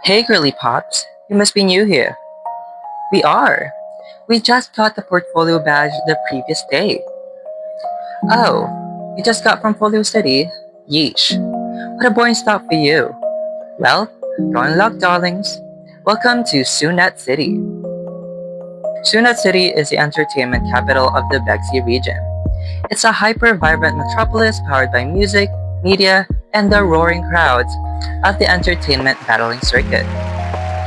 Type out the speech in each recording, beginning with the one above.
Hey Girlypops, you must be new here. We are. We just got the portfolio badge the previous day. Oh, you just got from Folio City? Yeesh. What a boring stop for you. Well, drawing luck, darlings. Welcome to Sunat City. Sunat City is the entertainment capital of the Begsi region. It's a hyper-vibrant metropolis powered by music, media, and the roaring crowds of the entertainment battling circuit.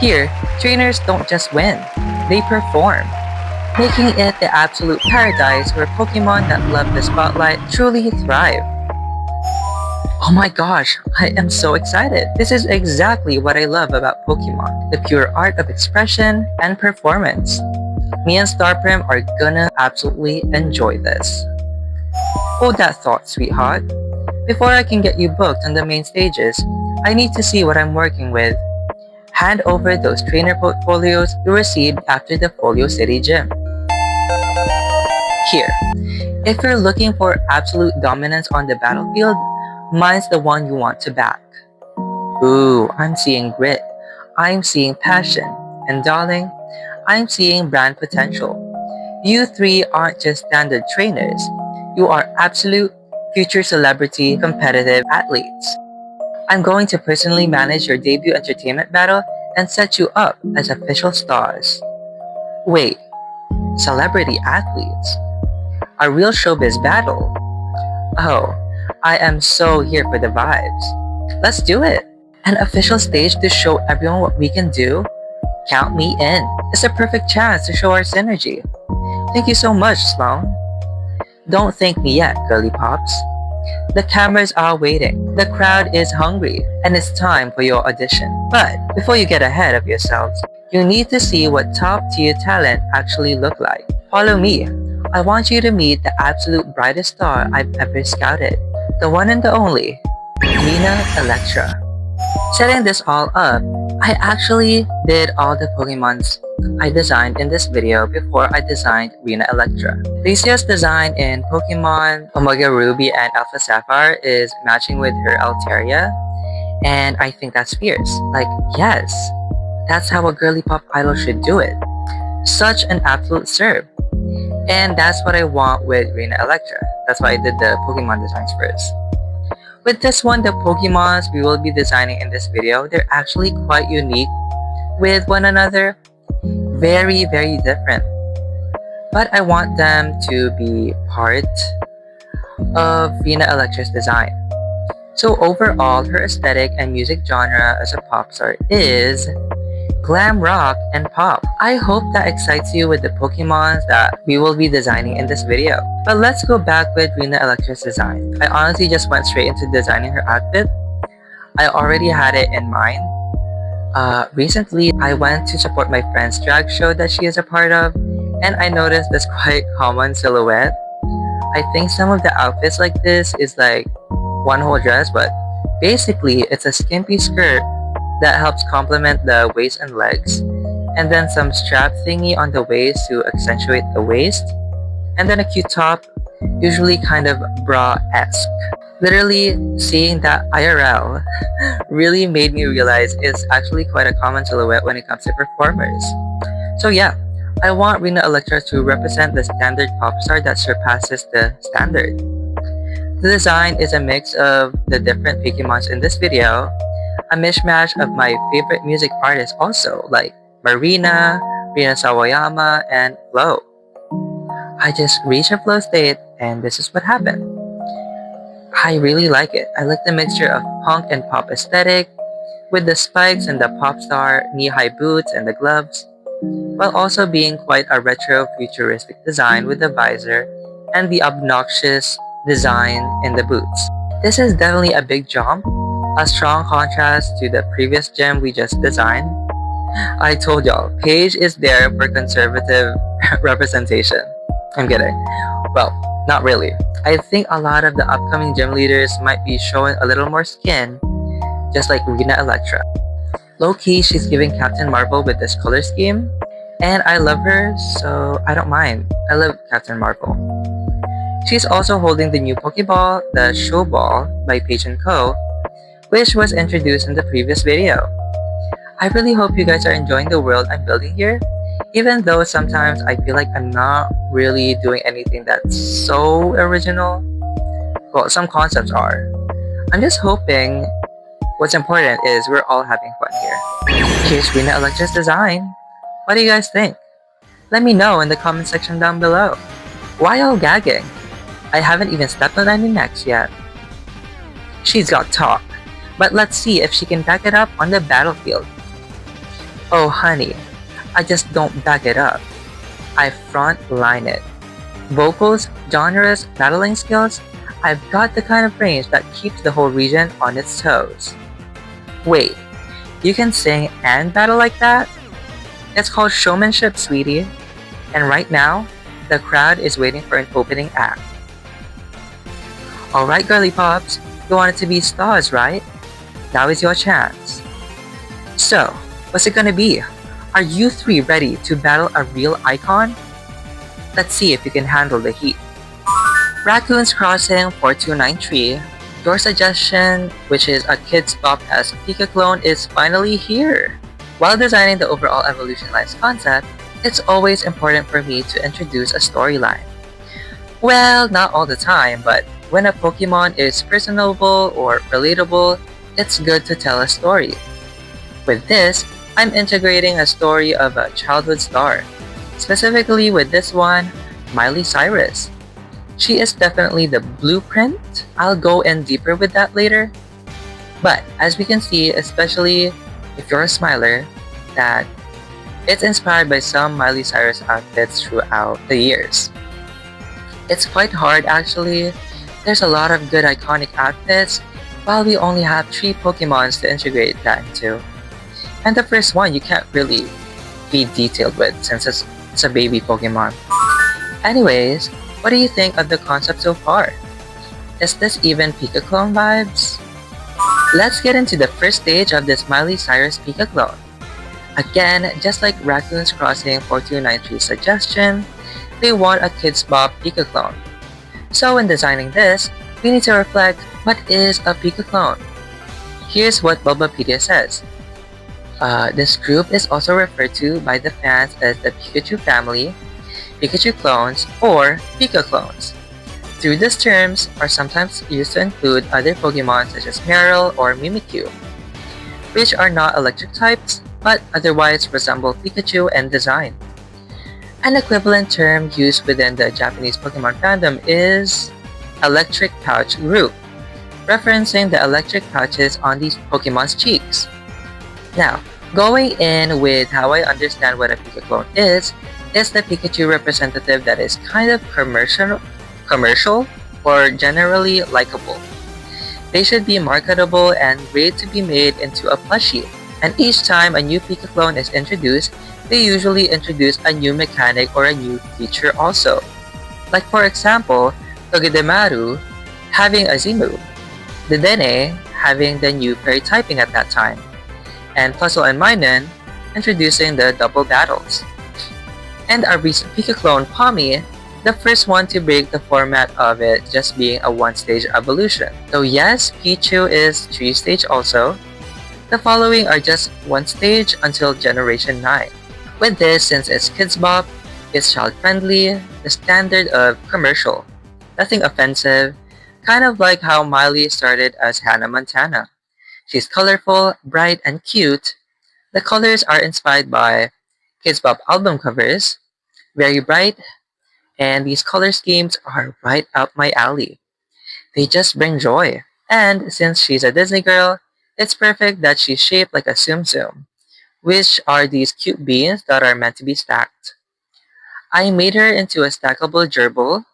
Here, trainers don't just win, they perform, making it the absolute paradise where Pokemon that love the spotlight truly thrive. Oh my gosh, I am so excited! This is exactly what I love about Pokemon, the pure art of expression and performance. Me and Starprim are gonna absolutely enjoy this. Hold that thought, sweetheart. Before I can get you booked on the main stages, I need to see what I'm working with. Hand over those trainer portfolios you received after the Folio City gym. Here, if you're looking for absolute dominance on the battlefield, mine's the one you want to back. Ooh, I'm seeing grit, I'm seeing passion, and darling, I'm seeing brand potential. You three aren't just standard trainers, you are absolute future celebrity competitive athletes. I'm going to personally manage your debut entertainment battle and set you up as official stars. Wait, celebrity athletes? A real showbiz battle? Oh, I am so here for the vibes. Let's do it! An official stage to show everyone what we can do? Count me in. It's a perfect chance to show our synergy. Thank you so much, Sloan. Don't thank me yet, Girlypops. The cameras are waiting, the crowd is hungry, and it's time for your audition. But before you get ahead of yourselves, you need to see what top-tier talent actually look like. Follow me. I want you to meet the absolute brightest star I've ever scouted. The one and the only, Rina Electra. Setting this all up, I actually did all the Pokemons I designed in this video before I designed Rina Electra. The easiest design in Pokemon Omega Ruby and Alpha Sapphire is matching with her Altaria, and I think that's fierce. Like, yes, that's how a Girlypop idol should do it. Such an absolute serve. And that's what I want with Rina Electra. That's why I did the Pokemon designs first. With this one, the Pokemons we will be designing in this video, they're actually quite unique with one another. Very, very different. But I want them to be part of Rina Electra's design. So overall, her aesthetic and music genre as a pop star is glam rock and pop. I hope that excites you with the Pokemons that we will be designing in this video. But let's go back with Rina Electra's design. I honestly just went straight into designing her outfit. I already had it in mind. Recently, I went to support my friend's drag show that she is a part of, and I noticed this quite common silhouette. I think some of the outfits like this is like one whole dress, but basically it's a skimpy skirt that helps complement the waist and legs, and then some strap thingy on the waist to accentuate the waist, and then a cute top, usually kind of bra-esque. Literally, seeing that IRL really made me realize it's actually quite a common silhouette when it comes to performers. So yeah, I want Rina Electra to represent the standard pop star that surpasses the standard. The design is a mix of the different Pokemons in this video, a mishmash of my favorite music artists also, like Marina, Rina Sawayama, and Flo. I just reached a flow state, and this is what happened. I really like it. I like the mixture of punk and pop aesthetic, with the spikes and the pop star knee-high boots and the gloves, while also being quite a retro futuristic design with the visor and the obnoxious design in the boots. This is definitely a big jump, a strong contrast to the previous gem we just designed. I told y'all, Paige is there for conservative representation. I'm kidding. Well, not really. I think a lot of the upcoming gym leaders might be showing a little more skin, just like Rina Electra. Low-key, she's giving Captain Marvel with this color scheme, and I love her, so I don't mind. I love Captain Marvel. She's also holding the new Pokeball, the Show Ball by Paige & Co., which was introduced in the previous video. I really hope you guys are enjoying the world I'm building here, even though sometimes I feel like I'm not really doing anything that's so original. Well, some concepts are. I'm just hoping what's important is we're all having fun here. Here's Rina Electra's design. What do you guys think? Let me know in the comment section down below. Why all gagging? I haven't even stepped on any necks yet. She's got talk, but let's see if she can back it up on the battlefield. Oh honey, I just don't back it up. I front line it. Vocals, genres, battling skills, I've got the kind of range that keeps the whole region on its toes. Wait, you can sing and battle like that? It's called showmanship, sweetie. And right now, the crowd is waiting for an opening act. Alright Girlypops, you want it to be stars, right? Now is your chance. So, what's it gonna be? Are you three ready to battle a real icon? Let's see if you can handle the heat. Raccoon's Crossing 4293, your suggestion, which is a Kids Bop-esque Pika clone, is finally here. While designing the overall Evolution Lines concept, it's always important for me to introduce a storyline. Well, not all the time, but when a Pokemon is personable or relatable, it's good to tell a story. With this, I'm integrating a story of a childhood star. Specifically with this one, Miley Cyrus. She is definitely the blueprint. I'll go in deeper with that later. But as we can see, especially if you're a smiler, that it's inspired by some Miley Cyrus outfits throughout the years. It's quite hard actually. There's a lot of good iconic outfits, while we only have 3 Pokemons to integrate that into. And the first one you can't really be detailed with since it's a baby Pokemon. Anyways, what do you think of the concept so far? Is this even Pika clone vibes? Let's get into the first stage of this Miley Cyrus Pika clone. Again, just like Raccoon's Crossing 4293's suggestion, they want a Kids Bop Pika clone. So in designing this, we need to reflect what is a Pika clone. Here's what Bulbapedia says. This group is also referred to by the fans as the Pikachu family, Pikachu clones, or Pika clones. Through these terms are sometimes used to include other Pokemon such as Mare or Mimikyu, which are not electric types but otherwise resemble Pikachu in design. An equivalent term used within the Japanese Pokemon fandom is Electric Pouch Group, referencing the electric pouches on these Pokemon's cheeks. Now, going in with how I understand what a Pika clone is the Pikachu representative that is kind of commercial or generally likable. They should be marketable and great to be made into a plushie. And each time a new Pika clone is introduced, they usually introduce a new mechanic or a new feature also. Like for example, Togedemaru having a Z-move, Dedenne having the new fairy typing at that time, and Puzzle and Minun introducing the double battles. And our recent Pika clone, Pommy, the first one to break the format of it just being a one-stage evolution. So yes, Pichu is 3-stage also. The following are just one stage until Generation 9. With this, since it's Kids Bop, it's child-friendly, the standard of commercial. Nothing offensive, kind of like how Miley started as Hannah Montana. She's colorful, bright, and cute. The colors are inspired by Kids Bop album covers, very bright, and these color schemes are right up my alley. They just bring joy. And since she's a Disney girl, it's perfect that she's shaped like a Tsum Tsum, which are these cute beans that are meant to be stacked. I made her into a stackable gerbil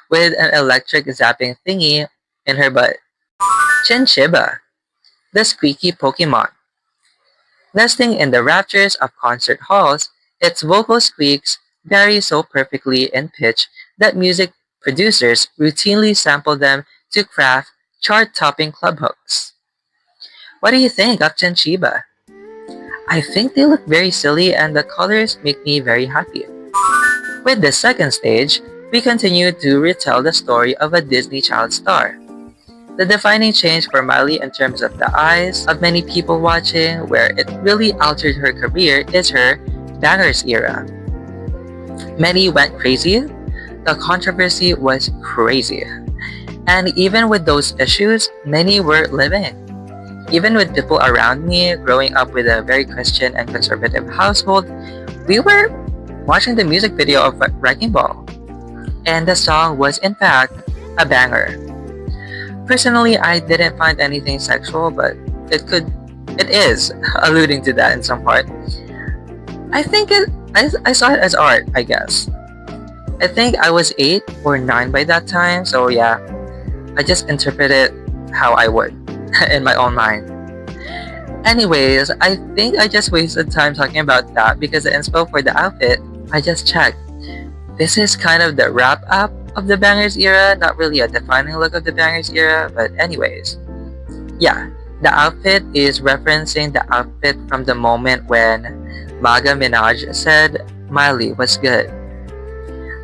with an electric zapping thingy in her butt. Chinchiba, the Squeaky Pokemon. Nesting in the rafters of concert halls, its vocal squeaks vary so perfectly in pitch that music producers routinely sample them to craft chart-topping club hooks. What do you think of Chinchiba? I think they look very silly and the colors make me very happy. With the second stage, we continue to retell the story of a Disney child star. The defining change for Miley in terms of the eyes of many people watching, where it really altered her career, is her bangers era. Many went crazy. The controversy was crazy. And even with those issues, many were living. Even with people around me growing up with a very Christian and conservative household, we were watching the music video of Wrecking Ball. And the song was in fact a banger. Personally, I didn't find anything sexual, but it is alluding to that in some part. I saw it as art, I guess. I think I was 8 or 9 by that time, so yeah, I just interpret it how I would in my own mind. Anyways, I think I just wasted time talking about that because the inspo for the outfit, I just checked. This is kind of the wrap up of the bangers era, not really a defining look of the bangers era, but anyways. Yeah, the outfit is referencing the outfit from the moment when Maga Minaj said Miley was good.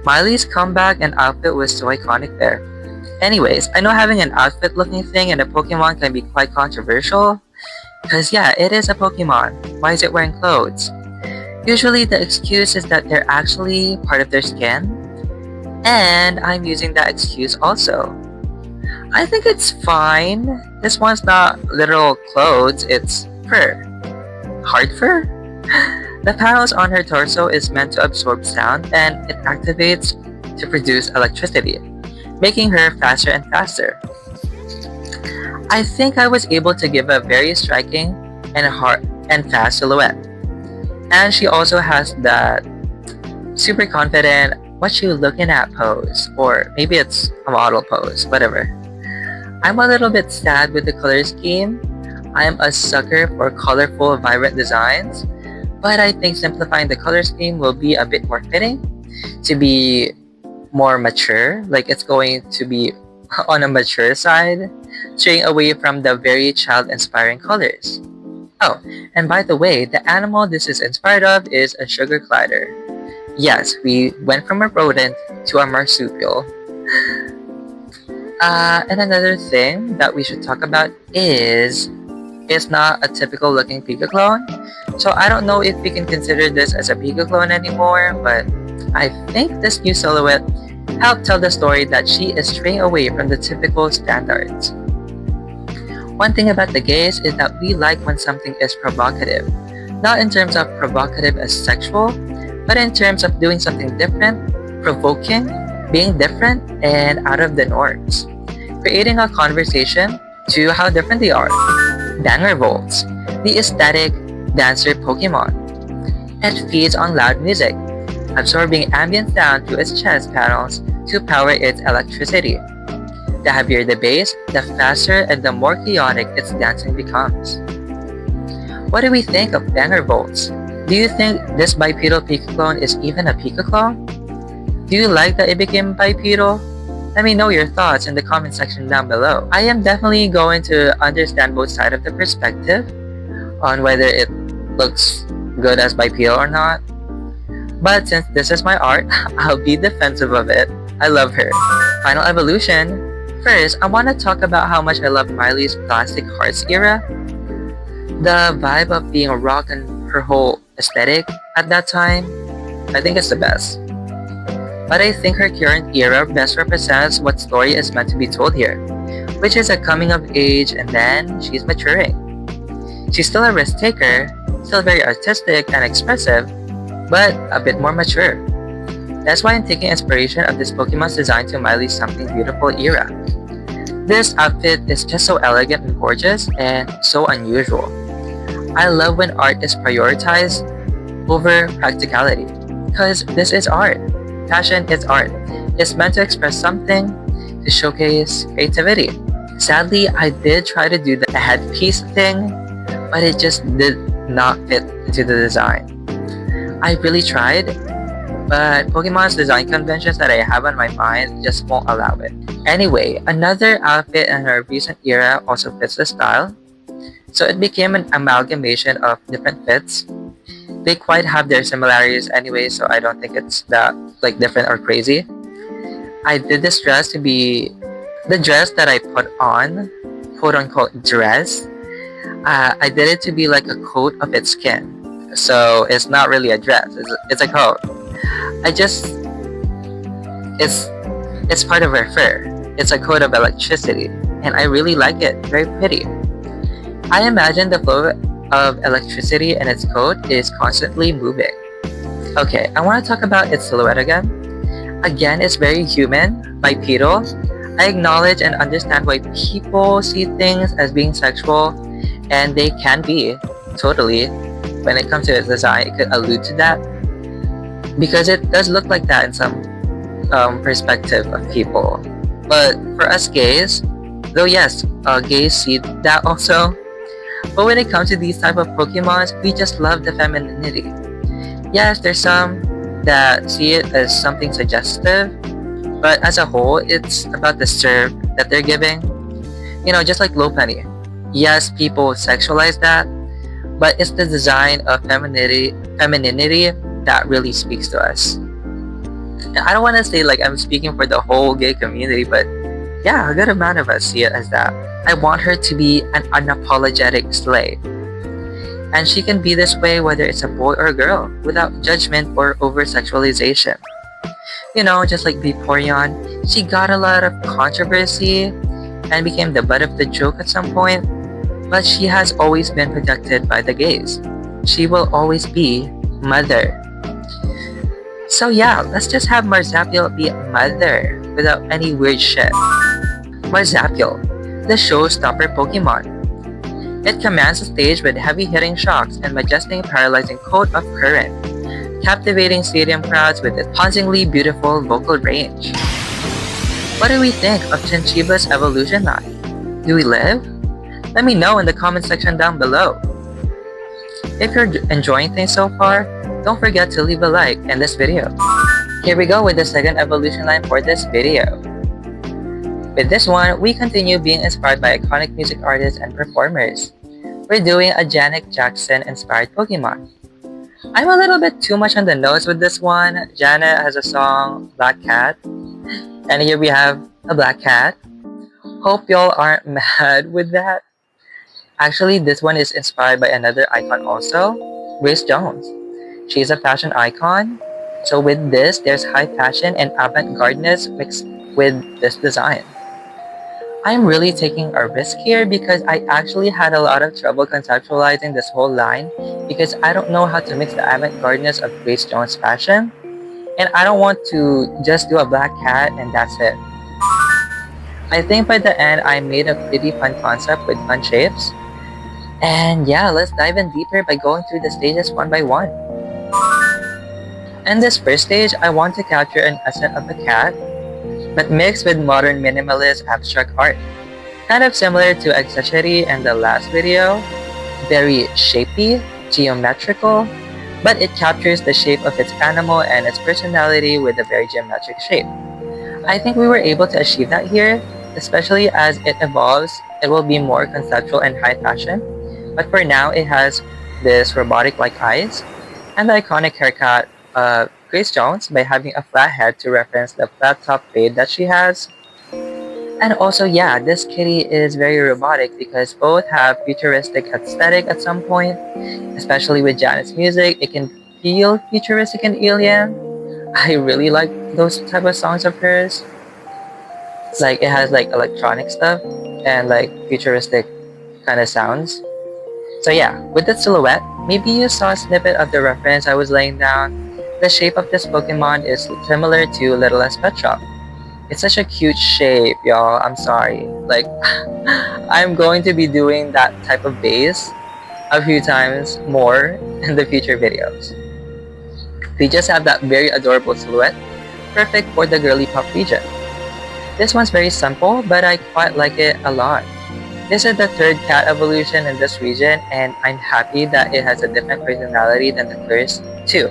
Miley's comeback and outfit was so iconic there. Anyways, I know having an outfit looking thing in a Pokemon can be quite controversial. Cause yeah, it is a Pokemon. Why is it wearing clothes? Usually the excuse is that they're actually part of their skin. And I'm using that excuse also. I think it's fine. This one's not literal clothes, it's fur. Hard fur? The panels on her torso is meant to absorb sound and it activates to produce electricity, making her faster and faster. I think I was able to give a very striking and hard and fast silhouette. And she also has that super confident what you looking at pose, or maybe it's a model pose, whatever. I'm a little bit sad with the color scheme. I'm a sucker for colorful, vibrant designs, but I think simplifying the color scheme will be a bit more fitting to be more mature, like it's going to be on a mature side, straying away from the very child-inspiring colors. Oh, and by the way, the animal this is inspired of is a sugar glider. Yes, we went from a rodent to a marsupial. And another thing that we should talk about is it's not a typical looking Pika clone. So I don't know if we can consider this as a Pika clone anymore, but I think this new silhouette helped tell the story that she is straying away from the typical standards. One thing about the gays is that we like when something is provocative. Not in terms of provocative as sexual, but in terms of doing something different, provoking, being different, and out of the norms. Creating a conversation to how different they are. Banger Volts, the Ecstatic Dancer Pokemon. It feeds on loud music, absorbing ambient sound through its chest panels to power its electricity. The heavier the bass, the faster and the more chaotic its dancing becomes. What do we think of Banger Volts? Do you think this bipedal Pika clone is even a Pika clone? Do you like that it became bipedal? Let me know your thoughts in the comment section down below. I am definitely going to understand both sides of the perspective on whether it looks good as bipedal or not. But since this is my art, I'll be defensive of it. I love her. Final evolution. First, I want to talk about how much I love Miley's plastic hearts era. The vibe of being a rock and her whole aesthetic at that time, I think it's the best. But I think her current era best represents what story is meant to be told here, which is a coming of age and then she's maturing. She's still a risk taker, still very artistic and expressive, but a bit more mature. That's why I'm taking inspiration of this Pokemon's design to Miley's Something Beautiful era. This outfit is just so elegant and gorgeous and so unusual. I love when art is prioritized over practicality, because this is art. Fashion is art. It's meant to express something, to showcase creativity. Sadly, I did try to do the headpiece thing, but it just did not fit into the design. I really tried, but Pokemon's design conventions that I have on my mind just won't allow it. Anyway, another outfit in her recent era also fits the style, so it became an amalgamation of different fits. They quite have their similarities anyway, so I don't think it's that different or crazy. I did this dress to be The dress that I put on, quote unquote dress, I did it to be like a coat of its skin. So it's not really a dress, it's a coat. I just, it's, it's part of her fur. It's a coat of electricity, and I really like it, very pretty. I imagine the flow of electricity in its coat is constantly moving. Okay, I want to talk about its silhouette again. Again, it's very human, bipedal. I acknowledge and understand why people see things as being sexual, and they can be, totally. When it comes to its design, it could allude to that. Because it does look like that in some perspective of people. But for us gays, though yes, gays see that also. But when it comes to these type of Pokemons, we just love the femininity. Yes, there's some that see it as something suggestive, but as a whole, it's about the serve that they're giving. You know, just like Lopunny. Yes, people sexualize that, but it's the design of femininity that really speaks to us. And I don't want to say like I'm speaking for the whole gay community, but yeah, a good amount of us see it as that. I want her to be an unapologetic slave. And she can be this way whether it's a boy or a girl, without judgment or over-sexualization. You know, just like Vaporeon, she got a lot of controversy and became the butt of the joke at some point, but she has always been protected by the gays. She will always be Mother. So yeah, let's just have Marzapiel be Mother without any weird shit. Marzapiel, the Showstopper Pokemon. It commands the stage with heavy-hitting shocks and majestic paralyzing coat of current, captivating stadium crowds with its hauntingly beautiful vocal range. What do we think of Chinchiba's evolution line? Do we live? Let me know in the comment section down below. If you're enjoying things so far, don't forget to leave a like in this video. Here we go with the second evolution line for this video. With this one, we continue being inspired by iconic music artists and performers. We're doing a Janet Jackson inspired Pokemon. I'm a little bit too much on the nose with this one. Janet has a song, Black Cat. And here we have a black cat. Hope y'all aren't mad with that. Actually, this one is inspired by another icon also, Grace Jones. She's a fashion icon. So with this, there's high fashion and avant-gardeness mixed with this design. I'm really taking a risk here because I actually had a lot of trouble conceptualizing this whole line because I don't know how to mix the avant-gardeness of Grace Jones' fashion, and I don't want to just do a black cat and that's it. I think by the end I made a pretty fun concept with fun shapes. And yeah, let's dive in deeper by going through the stages one by one. In this first stage, I want to capture an essence of a cat, but mixed with modern minimalist abstract art. Kind of similar to Accessory in the last video, very shapy, geometrical, but it captures the shape of its animal and its personality with a very geometric shape. I think we were able to achieve that here, especially as it evolves, it will be more conceptual and high fashion, but for now it has this robotic-like eyes, and the iconic haircut of Grace Jones by having a flat head to reference the flat top fade that she has. And also, yeah, this kitty is very robotic because both have futuristic aesthetic at some point, especially with Janet's music. It can feel futuristic and alien. I really like those type of songs of hers. Like, it has like electronic stuff and like futuristic kind of sounds. So yeah, with the silhouette, maybe you saw a snippet of the reference I was laying down. The shape of this Pokemon is similar to Littlest Pet Shop. It's such a cute shape, y'all. I'm sorry. Like, I'm going to be doing that type of base a few times more in the future videos. They just have that very adorable silhouette, perfect for the Girlypop region. This one's very simple, but I quite like it a lot. This is the third cat evolution in this region, and I'm happy that it has a different personality than the first two.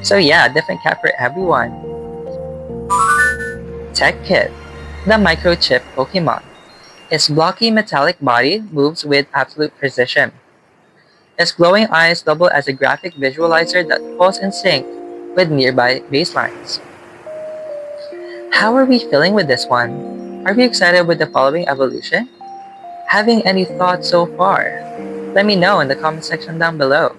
So yeah, different cat for everyone. Tech Kit, the Microchip Pokemon. Its blocky metallic body moves with absolute precision. Its glowing eyes double as a graphic visualizer that falls in sync with nearby baselines. How are we feeling with this one? Are we excited with the following evolution? Having any thoughts so far? Let me know in the comment section down below.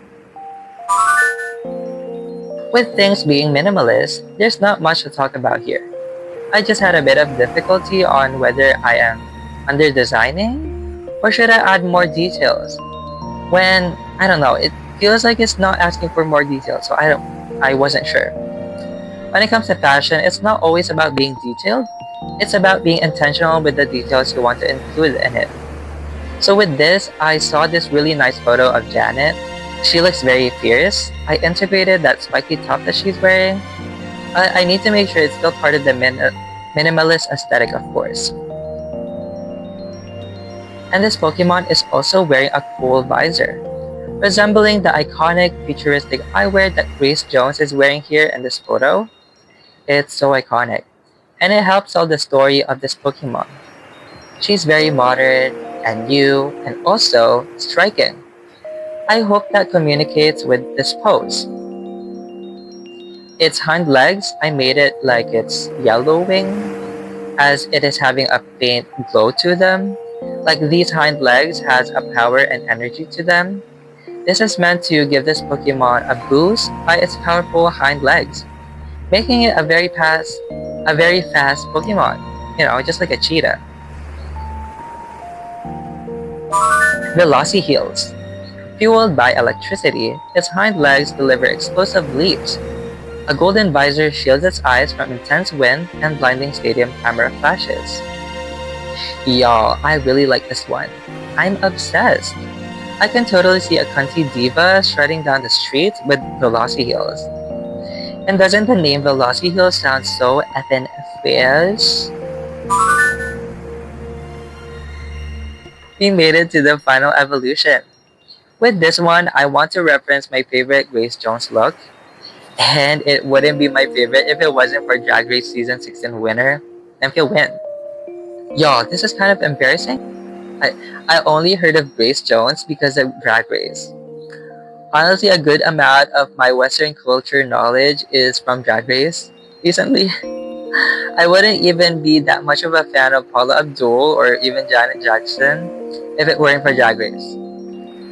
With things being minimalist, there's not much to talk about here. I just had a bit of difficulty on whether I am under designing or should I add more details. When, I don't know, it feels like it's not asking for more details, so I wasn't sure. When it comes to fashion, it's not always about being detailed, it's about being intentional with the details you want to include in it. So with this, I saw this really nice photo of Janet. She looks very fierce. I integrated that spiky top that she's wearing. I need to make sure it's still part of the minimalist aesthetic, of course. And this Pokemon is also wearing a cool visor, resembling the iconic futuristic eyewear that Grace Jones is wearing here in this photo. It's so iconic, and it helps tell the story of this Pokemon. She's very modern and new and also striking. I hope that communicates with this pose. Its hind legs, I made it like it's yellowing, as it is having a faint glow to them. Like these hind legs has a power and energy to them. This is meant to give this Pokemon a boost by its powerful hind legs, making it a very fast Pokemon, just like a cheetah. Velocity Heels. Fueled by electricity, its hind legs deliver explosive leaps. A golden visor shields its eyes from intense wind and blinding stadium camera flashes. Y'all, I really like this one. I'm obsessed. I can totally see a cunty diva shredding down the street with Velocity Heels. And doesn't the name Velocity Heels sound so effing fierce? We made it to the final evolution. With this one, I want to reference my favorite Grace Jones look. And it wouldn't be my favorite if it wasn't for Drag Race Season 16 winner, Nymphia Win. Y'all, this is kind of embarrassing. I only heard of Grace Jones because of Drag Race. Honestly, a good amount of my Western culture knowledge is from Drag Race recently. I wouldn't even be that much of a fan of Paula Abdul or even Janet Jackson if it weren't for Drag Race.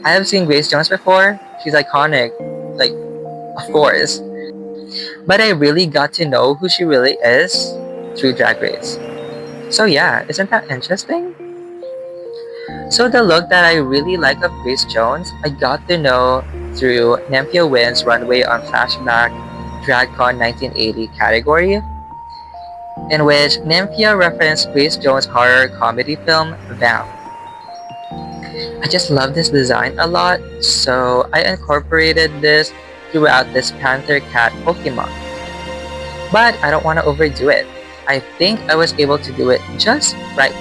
I have seen Grace Jones before. She's iconic, like, of course. But I really got to know who she really is through Drag Race. So yeah, isn't that interesting? So the look that I really like of Grace Jones, I got to know through Nymphia Win's Runway on Flashback DragCon 1980 category, in which Nymphia referenced Grace Jones' horror comedy film, Vamp. I just love this design a lot, so I incorporated this throughout this Panther Cat Pokemon. But I don't want to overdo it. I think I was able to do it just right.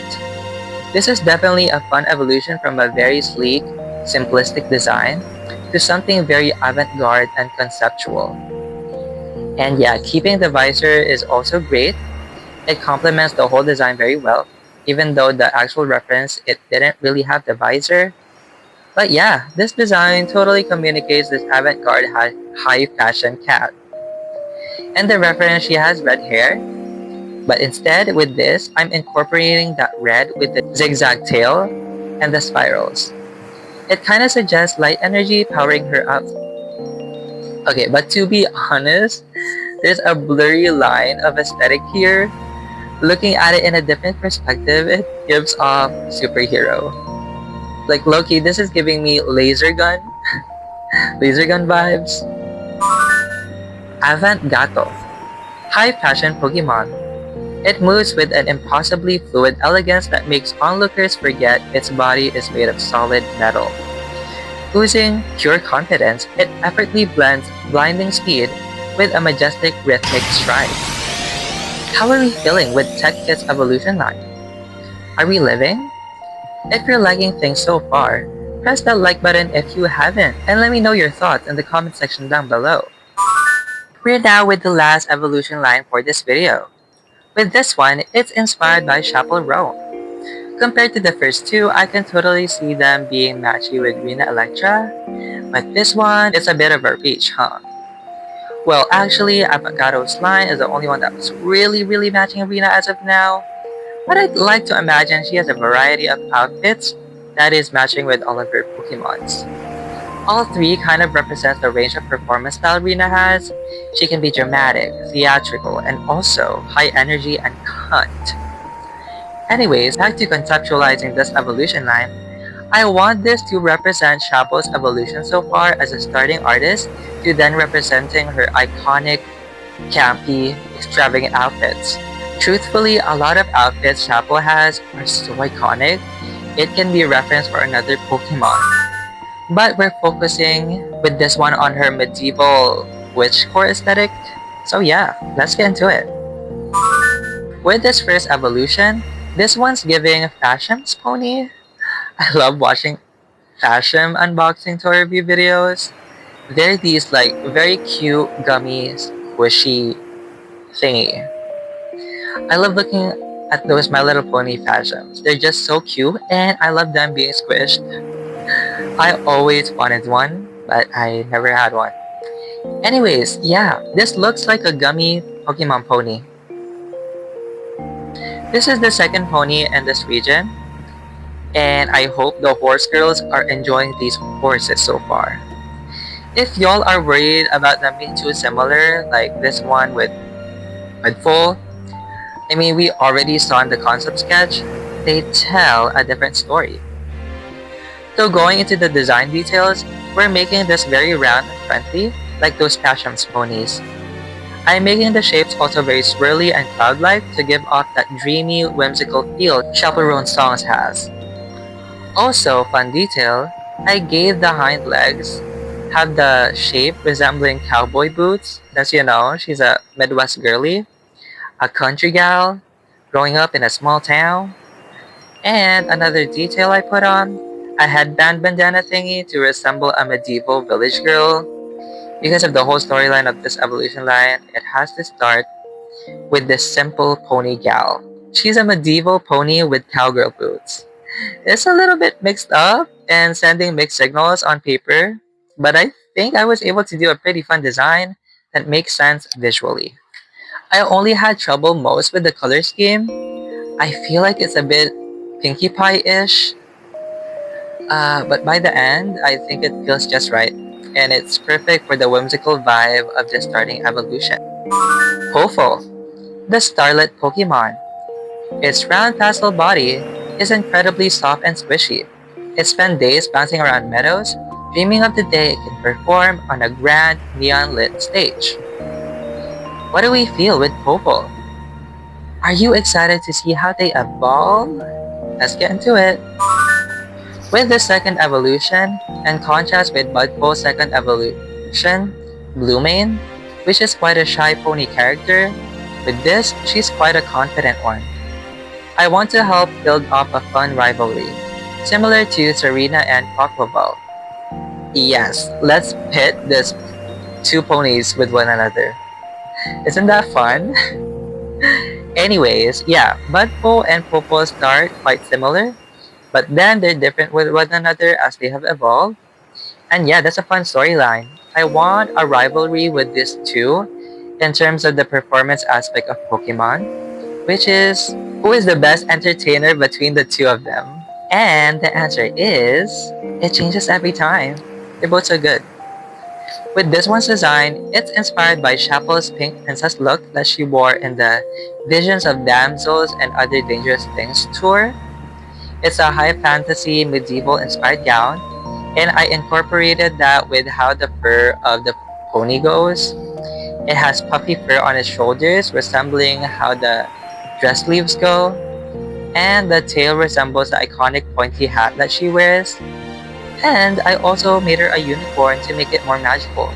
This is definitely a fun evolution from a very sleek, simplistic design to something very avant-garde and conceptual. And yeah, keeping the visor is also great. It complements the whole design very well, even though the actual reference, it didn't really have the visor. But yeah, this design totally communicates this avant-garde high fashion cat. And the reference, she has red hair, but instead with this, I'm incorporating that red with the zigzag tail and the spirals. It kind of suggests light energy powering her up. Okay, but to be honest, there's a blurry line of aesthetic here. Looking at it in a different perspective, it gives off superhero. Like Loki, this is giving me laser gun vibes. Avant Gato, high fashion Pokemon. It moves with an impossibly fluid elegance that makes onlookers forget its body is made of solid metal. Oozing pure confidence, it effortlessly blends blinding speed with a majestic rhythmic stride. How are we feeling with Tech Kit's evolution line? Are we living? If you're liking things so far, press that like button if you haven't, and let me know your thoughts in the comment section down below. We're now with the last evolution line for this video. With this one, it's inspired by Chappell Roan. Compared to the first two, I can totally see them being matchy with Rina Electra, but this one is a bit of a reach, huh? Well, actually, Avocado's line is the only one that was really matching Rina as of now, But I'd like to imagine she has a variety of outfits that is matching with all of her Pokemons. All three kind of represent the range of performance style Rina has. She can be dramatic, theatrical, and also high energy and cunt. Anyways, back to conceptualizing this evolution line. I want this to represent Chappell's evolution so far as a starting artist to then representing her iconic, campy, extravagant outfits. Truthfully, a lot of outfits Chappell has are so iconic, it can be referenced for another Pokemon. But we're focusing with this one on her medieval witch core aesthetic. So yeah, let's get into it. With this first evolution, this one's giving Fashion's pony. I love watching Fashion unboxing toy review videos. They're these like very cute, gummy, squishy thingy. I love looking at those My Little Pony fashions. They're just so cute and I love them being squished. I always wanted one, but I never had one. Anyways, yeah, this looks like a gummy Pokemon pony. This is the second pony in this region, and I hope the horse girls are enjoying these horses so far. If y'all are worried about them being too similar, like this one with Redfall, I mean, we already saw in the concept sketch, they tell a different story. So going into the design details, we're making this very round and friendly, like those Passion's ponies. I'm making the shapes also very swirly and cloud-like to give off that dreamy, whimsical feel Chaperone songs has. Also, fun detail, I gave the hind legs have the shape resembling cowboy boots, since you know, she's a Midwest girly, a country gal, growing up in a small town. And another detail I put on, a headband bandana thingy to resemble a medieval village girl. Because of the whole storyline of this evolution line, it has to start with this simple pony gal. She's a medieval pony with cowgirl boots. It's a little bit mixed up and sending mixed signals on paper, but I think I was able to do a pretty fun design that makes sense visually. I only had trouble most with the color scheme. I feel like it's a bit Pinkie Pie-ish, but by the end, I think it feels just right, and it's perfect for the whimsical vibe of the starting evolution. Hopeful, the Starlet Pokemon. Its round pastel body is incredibly soft and squishy. It spent days bouncing around meadows, dreaming of the day it can perform on a grand neon-lit stage. What do we feel with Popol? Are you excited to see how they evolve? Let's get into it. With the second evolution, in contrast with Budpole's second evolution, Bluemane, which is quite a shy pony character, with this, she's quite a confident one. I want to help build up a fun rivalry, similar to Serena and Quaquaval. Yes, let's pit these two ponies with one another. Isn't that fun? Anyways, yeah, Budpole and Popo start quite similar, but then they're different with one another as they have evolved. And yeah, that's a fun storyline. I want a rivalry with these two in terms of the performance aspect of Pokemon, which is who is the best entertainer between the two of them? And the answer is, it changes every time. They're both so good. With this one's design, it's inspired by Chappell's pink princess look that she wore in the Visions of Damsels and Other Dangerous Things tour. It's a high fantasy medieval inspired gown, and I incorporated that with how the fur of the pony goes. It has puffy fur on its shoulders, resembling how the dress sleeves go, and the tail resembles the iconic pointy hat that she wears. And I also made her a unicorn to make it more magical.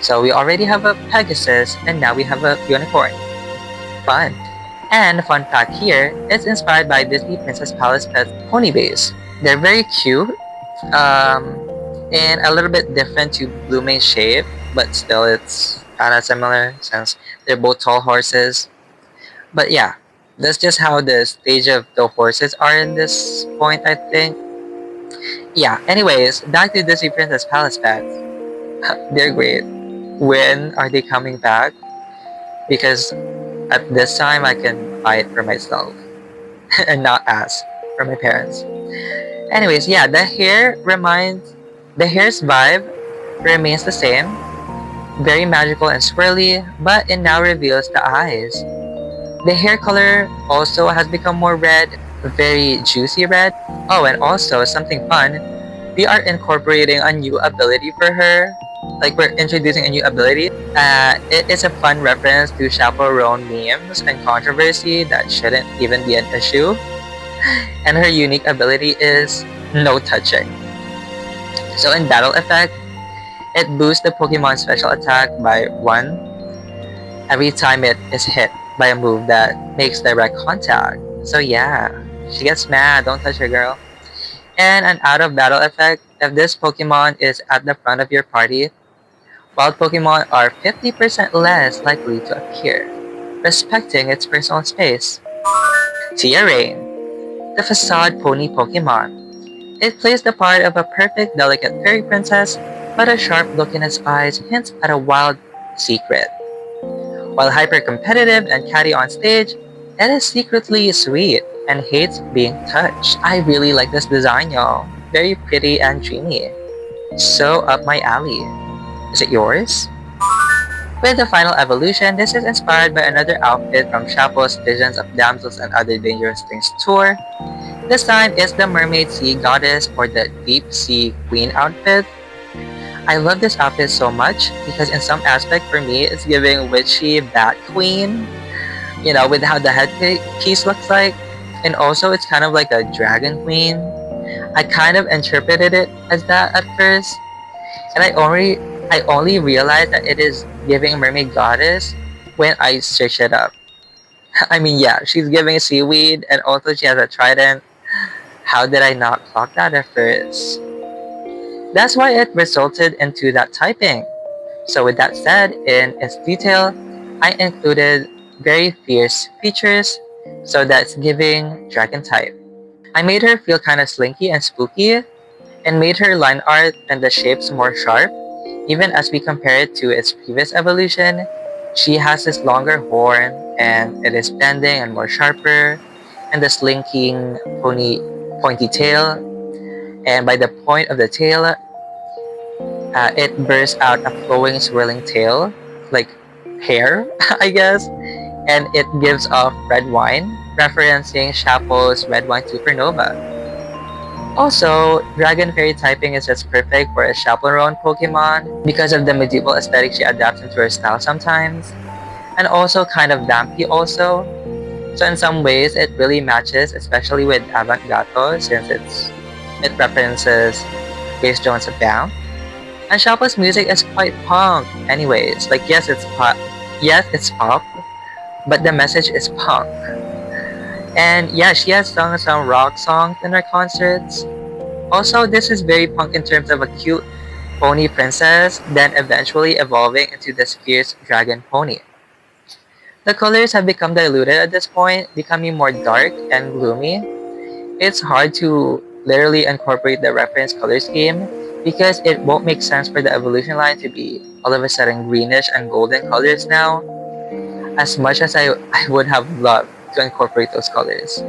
So we already have a Pegasus, and now we have a unicorn. Fun. And fun fact here, it's inspired by Disney Princess Palace Pet's pony base. They're very cute, and a little bit different to Bluemane's shape, but still it's kinda similar since they're both tall horses. But yeah, that's just how the stage of the horses are in this point, I think. Yeah, anyways, back to Disney Princess Palace Pets. They're great. When are they coming back? Because at this time, I can buy it for myself. and not ask from my parents. Anyways, yeah, the hair's vibe remains the same, very magical and swirly, but it now reveals the eyes. The hair color also has become more red, very juicy red. Oh, and also something fun, we are incorporating a new ability for her. Like we're introducing a new ability. It is a fun reference to chaperone memes and controversy that shouldn't even be an issue. And her unique ability is no touching. So in battle effect, it boosts the Pokemon special attack by 1 every time it is hit by a move that makes direct contact. So yeah, she gets mad, don't touch her girl. And an out of battle effect, if this Pokemon is at the front of your party, wild Pokemon are 50% less likely to appear, respecting its personal space. Rain, the Facade Pony Pokemon. It plays the part of a perfect, delicate fairy princess, but a sharp look in its eyes hints at a wild secret. While hyper-competitive and catty on stage, it is secretly sweet and hates being touched. I really like this design, y'all. Very pretty and dreamy. So up my alley. Is it yours? With the final evolution, this is inspired by another outfit from Chappell's Visions of Damsels and Other Dangerous Things tour. This time is the Mermaid Sea Goddess or the Deep Sea Queen outfit. I love this outfit so much because in some aspect for me it's giving witchy bat queen, you know, with how the headpiece looks like, and also it's kind of like a dragon queen. I kind of interpreted it as that at first, and I only realized that it is giving mermaid goddess when I search it up. I mean, yeah, she's giving seaweed and also she has a trident. How did I not clock that at first? That's why it resulted into that typing. So with that said, in its detail, I included very fierce features, so that's giving dragon type. I made her feel kind of slinky and spooky, and made her line art and the shapes more sharp. Even as we compare it to its previous evolution, she has this longer horn, and it is bending and more sharper, and the slinking pointy tail, and by the point of the tail, it bursts out a flowing swirling tail, like hair, I guess, and it gives off red wine, referencing Chappell's Red Wine Supernova. Also, Dragon Fairy typing is just perfect for a chaperone Pokemon because of the medieval aesthetic she adapts into her style sometimes, and also kind of vampy also. So in some ways, it really matches, especially with Avant Gato since it references Grace Jones of Vamp. And Chappell's music is quite punk anyways. Like yes, it's pop, but the message is punk. And yeah, she has sung some rock songs in her concerts. Also, this is very punk in terms of a cute pony princess, then eventually evolving into this fierce dragon pony. The colors have become diluted at this point, becoming more dark and gloomy. It's hard to literally incorporate the reference color scheme because it won't make sense for the evolution line to be all of a sudden greenish and golden colors now, as much as I would have loved to incorporate those colors.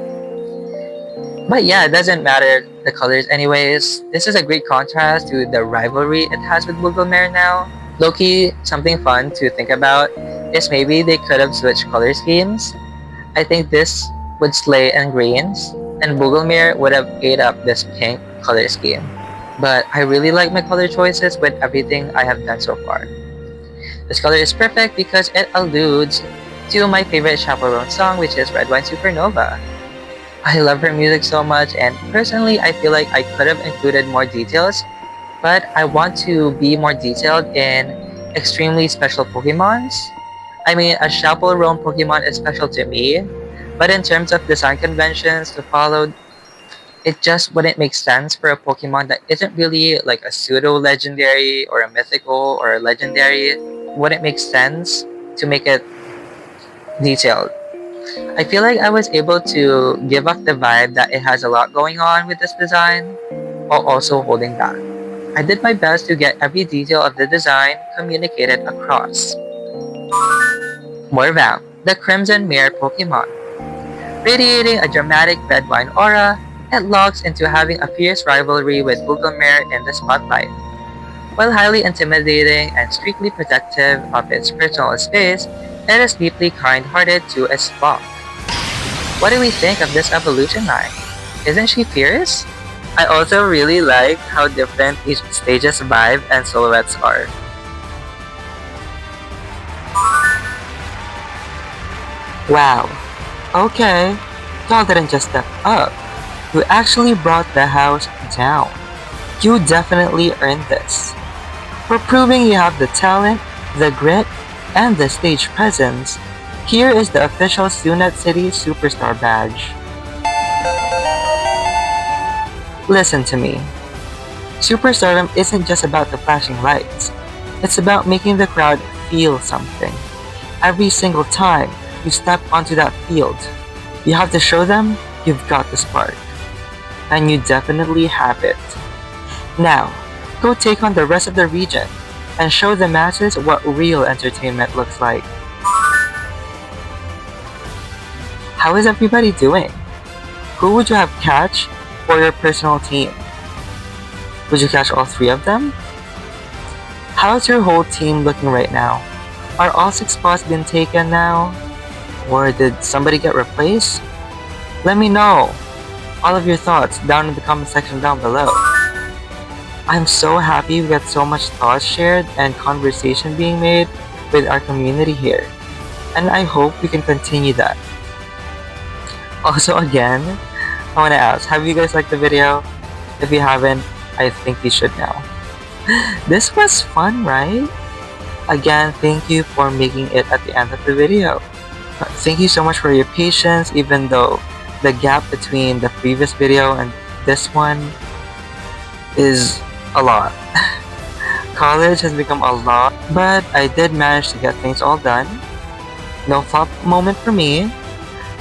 But yeah, it doesn't matter the colors anyways. This is a great contrast to the rivalry it has with Mare now. Low-key, something fun to think about is maybe they could have switched color schemes. I think this would slay in greens, and Mare would have ate up this pink color scheme. But I really like my color choices with everything I have done so far. This color is perfect because it alludes to my favorite chaperone song, which is Red Wine Supernova. I love her music so much, and personally I feel like I could have included more details, but I want to be more detailed in extremely special Pokemons. I mean, a chaperone Pokemon is special to me, but in terms of design conventions to follow, it just wouldn't make sense for a Pokemon that isn't really like a pseudo-legendary or a mythical or a legendary. Wouldn't make sense to make it detailed. I feel like I was able to give off the vibe that it has a lot going on with this design, while also holding back. I did my best to get every detail of the design communicated across. Morvamp, the Crimson Mare Pokemon. Radiating a dramatic red wine aura, it locks into having a fierce rivalry with Mare in the spotlight. While highly intimidating and strictly protective of its personal space, it is deeply kind-hearted to its flock. What do we think of this evolution line? Isn't she fierce? I also really like how different each stage's vibe and silhouettes are. Wow. Okay. Y'all didn't just step up. You actually brought the house down. You definitely earned this. For proving you have the talent, the grit, and the stage presence, here is the official Sunet City Superstar Badge. Listen to me. Superstardom isn't just about the flashing lights. It's about making the crowd feel something. Every single time you step onto that field, you have to show them you've got the spark. And you definitely have it. Now, go take on the rest of the region and show the masses what real entertainment looks like. How is everybody doing? Who would you have catch for your personal team? Would you catch all three of them? How's your whole team looking right now? Are all 6 spots been taken now? Or did somebody get replaced? Let me know all of your thoughts down in the comment section down below. I'm so happy we got so much thoughts shared and conversation being made with our community here. And I hope we can continue that. Also again, I want to ask, have you guys liked the video? If you haven't, I think you should now. This was fun, right? Again, thank you for making it at the end of the video. Thank you so much for your patience, even though the gap between the previous video and this one is a lot. College has become a lot, but I did manage to get things all done. No flop moment for me.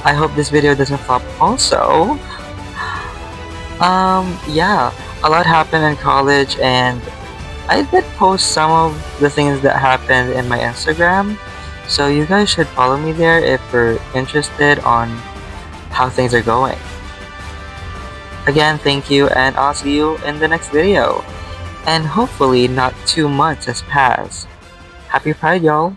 I hope this video doesn't flop also. Yeah, a lot happened in college and I did post some of the things that happened in my Instagram. So you guys should follow me there if you're interested on how things are going. Again, thank you and I'll see you in the next video. And hopefully not 2 months has passed. Happy Pride, y'all!